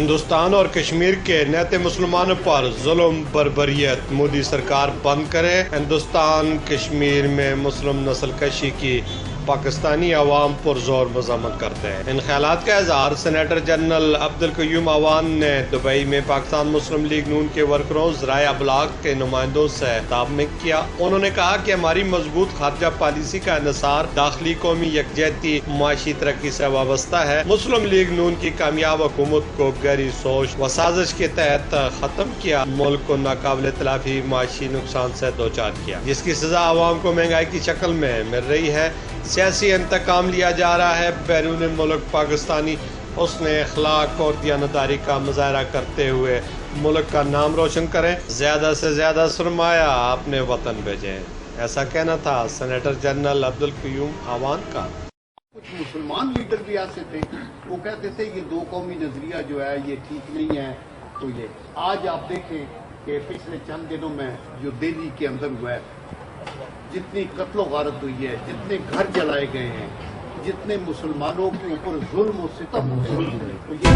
ہندوستان اور کشمیر کے نیت مسلمانوں پر ظلم بربریت مودی سرکار بند کرے۔ ہندوستان کشمیر میں مسلم نسل کشی کی پاکستانی عوام پر زور مذمت کرتے ہیں۔ ان خیالات کا اظہار سینیٹر جنرل عبدالقیوم اوان نے دبئی میں پاکستان مسلم لیگ نون کے ورکروں ذرائع ابلاغ کے نمائندوں سے خطاب میں کیا۔ انہوں نے کہا کہ ہماری مضبوط خارجہ پالیسی کا انحصار داخلی قومی یکجہتی معاشی ترقی سے وابستہ ہے۔ مسلم لیگ نون کی کامیاب حکومت کو گہری سوچ و سازش کے تحت ختم کیا، ملک کو ناقابل تلافی معاشی نقصان سے دوچار کیا، جس کی سزا عوام کو مہنگائی کی شکل میں مل رہی ہے۔ سیاسی انتقام لیا جا رہا ہے۔ بیرون ملک پاکستانی حسن اخلاق اور دیانتداری کا مظاہرہ کرتے ہوئے ملک کا نام روشن کریں، زیادہ سے زیادہ سرمایہ اپنے وطن بھیجیں۔ ایسا کہنا تھا سینیٹر جنرل عبدالقیوم اوان کا۔ کچھ مسلمان لیڈر بھی ایسے تھے، وہ کہتے تھے یہ دو قومی نظریہ جو ہے یہ ٹھیک نہیں ہے۔ تو یہ آج آپ دیکھیں کہ پچھلے چند دنوں میں جو دہلی کے اندر ہوا ہے، جتنی قتل و غارت ہوئی ہے، جتنے گھر جلائے گئے ہیں، جتنے مسلمانوں کے اوپر ظلم و ستم ہوئے ہیں، تو یہ